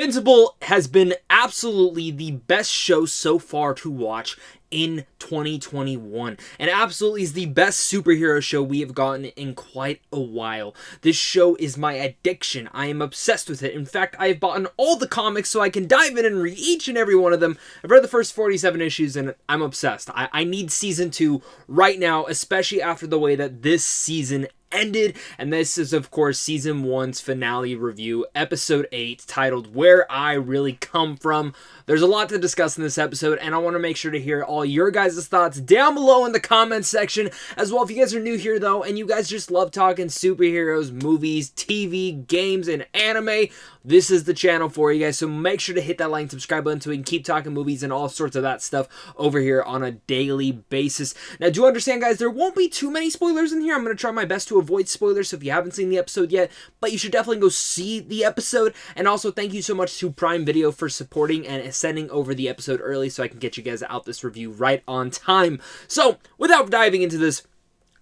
Invincible has been absolutely the best show so far to watch in 2021, and absolutely is the best superhero show we have gotten in quite a while. This show is my addiction. I am obsessed with it. In fact, I have bought all the comics so I can dive in and read each and every one of them. I've read the first 47 issues and I'm obsessed. I need season 2 right now, especially after the way that this season ended. And this is, of course, season 1's finale review, episode 8, titled Where I Really Come From. There's a lot to discuss in this episode, and I want to make sure to hear all your guys' thoughts down below in the comments section as well. If you guys are new here, though, and you guys just love talking superheroes, movies, TV, games, and anime, this is the channel for you guys. So make sure to hit that like and subscribe button so we can keep talking movies and all sorts of that stuff over here on a daily basis. Now, do understand, guys, there won't be too many spoilers in here. I'm going to try my best to avoid spoilers, so if you haven't seen the episode yet, but you should definitely go see the episode. And also, thank you so much to Prime Video for supporting and sending over the episode early so I can get you guys out this review right on time. So, without diving into this,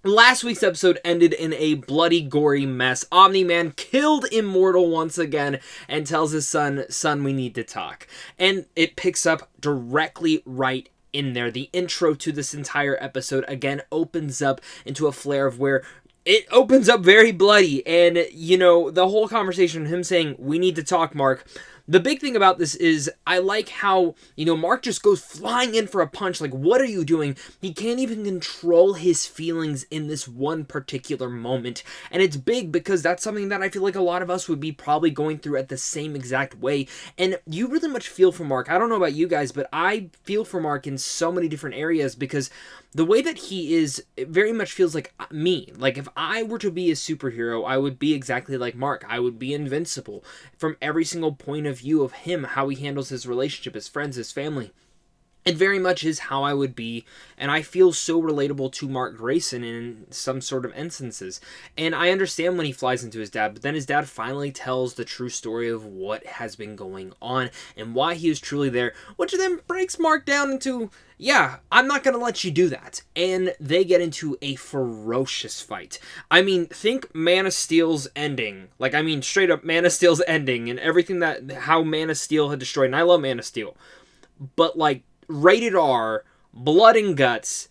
last week's episode ended in a bloody, gory mess. Omni-Man killed Immortal once again and tells his son, we need to talk. And it picks up directly right in there. The intro to this entire episode, again, opens up into a flare of where it opens up very bloody. And, you know, the whole conversation, him saying, we need to talk, Mark. The big thing about this is I like how, you know, Mark just goes flying in for a punch. Like, what are you doing? He can't even control his feelings in this one particular moment. And it's big because that's something that I feel like a lot of us would be probably going through at the same exact way. And you really much feel for Mark. I don't know about you guys, but I feel for Mark in so many different areas because the way that he is, it very much feels like me. Like, if I were to be a superhero, I would be exactly like Mark. I would be invincible from every single point of view of him, how he handles his relationship, his friends, his family. It very much is how I would be, and I feel so relatable to Mark Grayson in some sort of instances. And I understand when he flies into his dad, but then his dad finally tells the true story of what has been going on and why he is truly there, which then breaks Mark down into, yeah, I'm not going to let you do that. And they get into a ferocious fight. I mean, think Man of Steel's ending. Like, I mean, straight up Man of Steel's ending and everything that, how Man of Steel had destroyed. And I love Man of Steel. But, like, rated R, blood and guts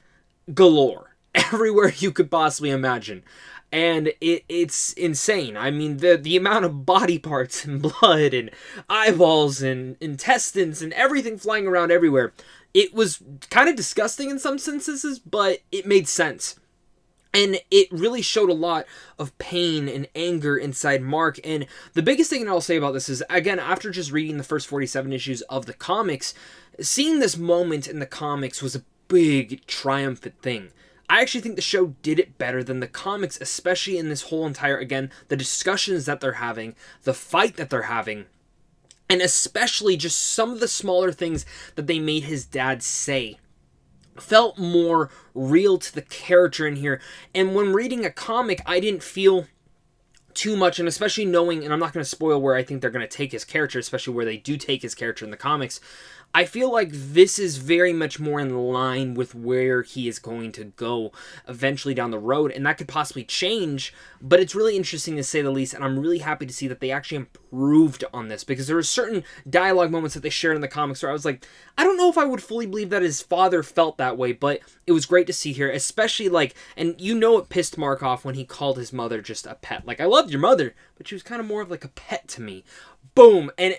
galore. Everywhere you could possibly imagine. And it's insane. I mean, the amount of body parts and blood and eyeballs and intestines and everything flying around everywhere. It was kind of disgusting in some senses, but it made sense. And it really showed a lot of pain and anger inside Mark. And the biggest thing that I'll say about this is, again, after just reading the first 47 issues of the comics, seeing this moment in the comics was a big, triumphant thing. I actually think the show did it better than the comics, especially in this whole entire, again, the discussions that they're having, the fight that they're having, and especially just some of the smaller things that they made his dad say felt more real to the character in here. And when reading a comic, I didn't feel too much, and especially knowing, and I'm not going to spoil where I think they're going to take his character, especially where they do take his character in the comics, I feel like this is very much more in line with where he is going to go eventually down the road, and that could possibly change, but it's really interesting to say the least, and I'm really happy to see that they actually improved on this, because there were certain dialogue moments that they shared in the comics where I was like, I don't know if I would fully believe that his father felt that way, but it was great to see here, especially like, and you know it pissed Mark off when he called his mother just a pet. Like, I loved your mother, but she was kind of more of like a pet to me. Boom. And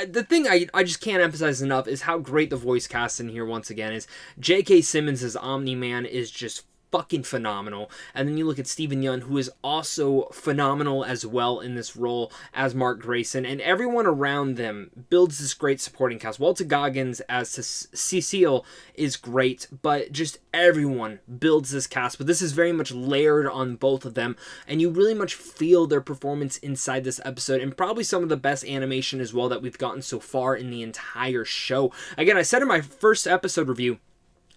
the thing I just can't emphasize enough is how great the voice cast in here once again is. J.K. Simmons as Omni-Man is just fucking phenomenal. And then you look at Yeun, who is also phenomenal as well in this role as Mark Grayson, and everyone around them builds this great supporting cast. Walter Goggins as Cecile is great, but just everyone builds this cast. But this is very much layered on both of them, and you really much feel their performance inside this episode, and probably some of the best animation as well that we've gotten so far in the entire show. Again, I said in my first episode review,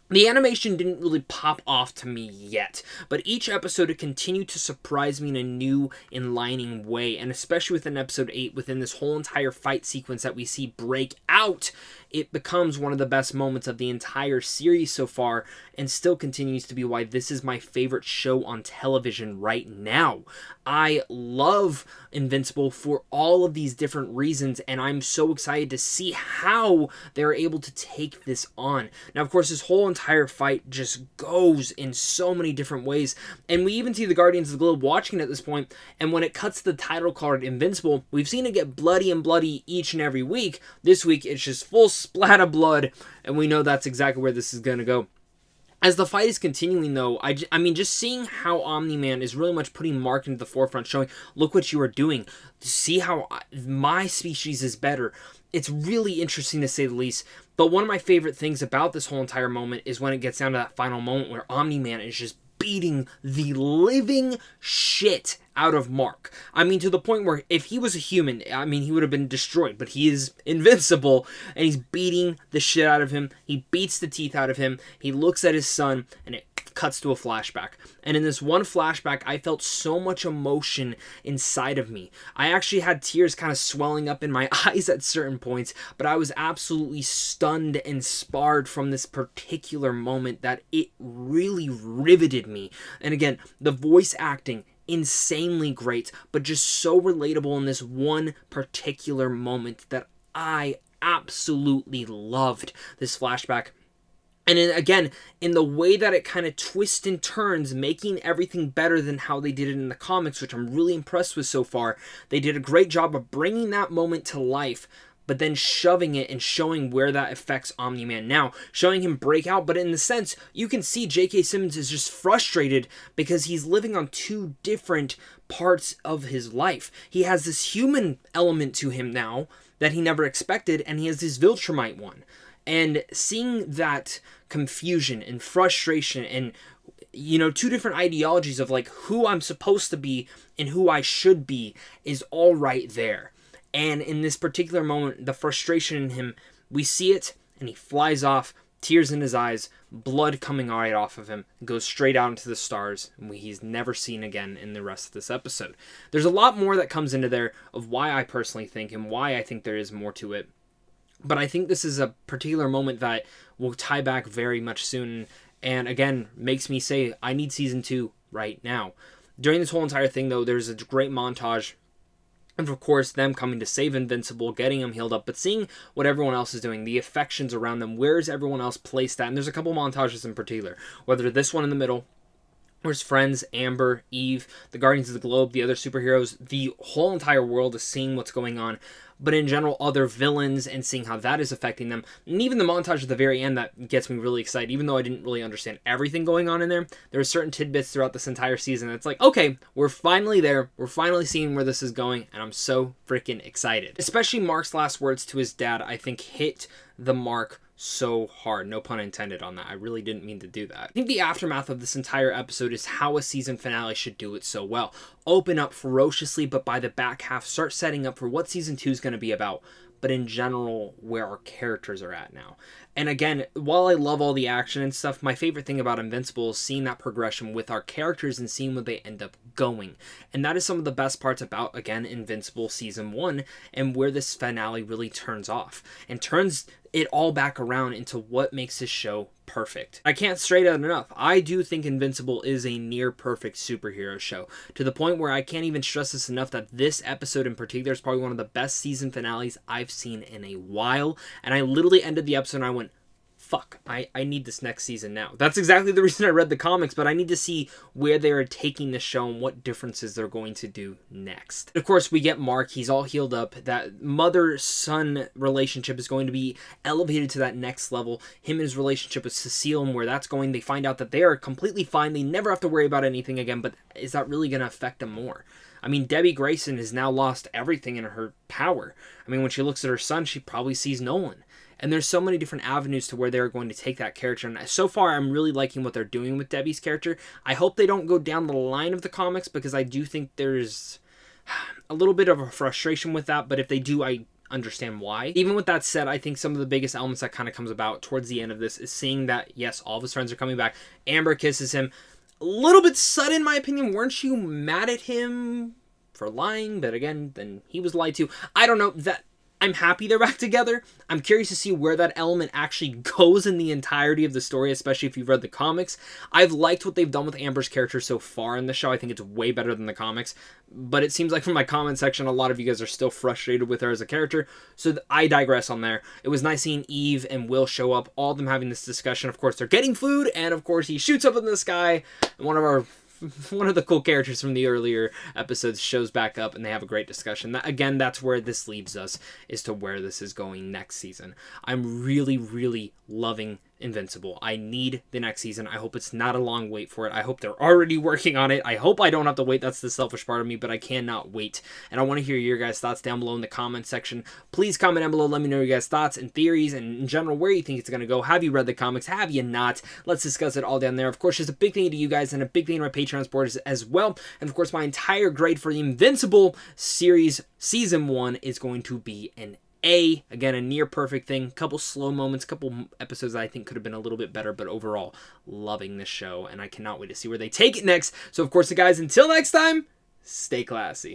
the animation didn't really pop off to me yet, but each episode it continued to surprise me in a new, enlightening way, and especially within episode 8, within this whole entire fight sequence that we see break out it becomes one of the best moments of the entire series so far, and still continues to be why this is my favorite show on television right now. I love Invincible for all of these different reasons, and I'm so excited to see how they're able to take this on. Now, of course, this whole entire fight just goes in so many different ways, and we even see the Guardians of the Globe watching it at this point, and when it cuts the title card Invincible, we've seen it get bloody and bloody each and every week. This week, it's just full splat of blood, and we know that's exactly where this is going to go. As the fight is continuing, though, I mean, just seeing how Omni-Man is really much putting Mark into the forefront, showing, look what you are doing. See how my species is better. It's really interesting, to say the least. But one of my favorite things about this whole entire moment is when it gets down to that final moment where Omni-Man is just beating the living shit out of Mark. I mean, to the point where if he was a human, I mean, he would have been destroyed, but he is invincible, and he's beating the shit out of him. He beats the teeth out of him. He looks at his son, and it cuts to a flashback. And in this one flashback, I felt so much emotion inside of me. I actually had tears kind of swelling up in my eyes at certain points, but I was absolutely stunned and scarred from this particular moment that it really riveted me. And again, the voice acting, insanely great, but just so relatable in this one particular moment that I absolutely loved this flashback. And again, in the way that it kind of twists and turns, making everything better than how they did it in the comics, which I'm really impressed with so far. They did a great job of bringing that moment to life, but then shoving it and showing where that affects Omni-Man now, showing him break out. But in the sense, you can see J.K. Simmons is just frustrated because he's living on two different parts of his life. He has this human element to him now that he never expected, and he has this Viltrumite one. And seeing that confusion and frustration and, you know, two different ideologies of like who I'm supposed to be and who I should be is all right there. And in this particular moment, the frustration in him, we see it, and he flies off, tears in his eyes, blood coming right off of him, goes straight out into the stars, and he's never seen again in the rest of this episode. There's a lot more that comes into there of why I personally think and why I think there is more to it. But I think this is a particular moment that will tie back very much soon, and again, makes me say, I need season 2 right now. During this whole entire thing, though, there's a great montage, and of course, them coming to save Invincible, getting him healed up, but seeing what everyone else is doing, the affections around them, where's everyone else placed at, and there's a couple montages in particular, whether this one in the middle, or his friends, Amber, Eve, the Guardians of the Globe, the other superheroes, the whole entire world is seeing what's going on, but in general, other villains and seeing how that is affecting them. And even the montage at the very end that gets me really excited, even though I didn't really understand everything going on in there. There are certain tidbits throughout this entire season that's like, okay, we're finally there. We're finally seeing where this is going, and I'm so freaking excited. Especially Mark's last words to his dad, I think, hit the mark so hard. No pun intended on that. I really didn't mean to do that. I think the aftermath of this entire episode is how a season finale should do it so well. Open up ferociously, but by the back half, start setting up for what season 2 is going to be about, but in general, where our characters are at now. And again, while I love all the action and stuff, my favorite thing about Invincible is seeing that progression with our characters and seeing where they end up going. And that is some of the best parts about, again, Invincible Season 1, and where this finale really turns off and turns it all back around into what makes this show perfect. I can't straight out enough. I do think Invincible is a near perfect superhero show, to the point where I can't even stress this enough that this episode in particular is probably one of the best season finales I've seen in a while. And I literally ended the episode and I went, fuck, I need this next season now. That's exactly the reason I read the comics, but I need to see where they are taking the show and what differences they're going to do next. Of course, we get Mark. He's all healed up. That mother-son relationship is going to be elevated to that next level. Him and his relationship with Cecile and where that's going, they find out that they are completely fine. They never have to worry about anything again, but is that really going to affect them more? I mean, Debbie Grayson has now lost everything in her power. I mean, when she looks at her son, she probably sees Nolan. And there's so many different avenues to where they're going to take that character. And so far, I'm really liking what they're doing with Debbie's character. I hope they don't go down the line of the comics, because I do think there's a little bit of a frustration with that. But if they do, I understand why. Even with that said, I think some of the biggest elements that kind of comes about towards the end of this is seeing that, yes, all of his friends are coming back. Amber kisses him. A little bit sudden, in my opinion. Weren't you mad at him for lying? But again, then he was lied to. I don't know. I'm happy they're back together. I'm curious to see where that element actually goes in the entirety of the story, especially if you've read the comics. I've liked what they've done with Amber's character so far in the show. I think it's way better than the comics. But it seems like from my comment section, a lot of you guys are still frustrated with her as a character. So I digress on there. It was nice seeing Eve and Will show up, all of them having this discussion. Of course, they're getting food, and of course, he shoots up in the sky. One of the cool characters from the earlier episodes shows back up, and they have a great discussion. Again, that's where this leaves us, is to where this is going next season. I'm really, really loving Invincible. I need the next season. I hope it's not a long wait for it. I hope they're already working on it. I hope I don't have to wait. That's the selfish part of me, but I cannot wait. And I want to hear your guys' thoughts down below in the comment section. Please comment down below. Let me know your guys' thoughts and theories, and in general, where you think it's going to go. Have you read the comics? Have you not? Let's discuss it all down there. Of course, there's a big thing to you guys, and a big thing to my Patreon supporters as well. And of course, my entire grade for the Invincible series season 1 is going to be an A. Again, a near perfect thing. Couple slow moments, couple episodes that I think could have been a little bit better, but overall, loving this show, and I cannot wait to see where they take it next. So, of course, guys, until next time, stay classy.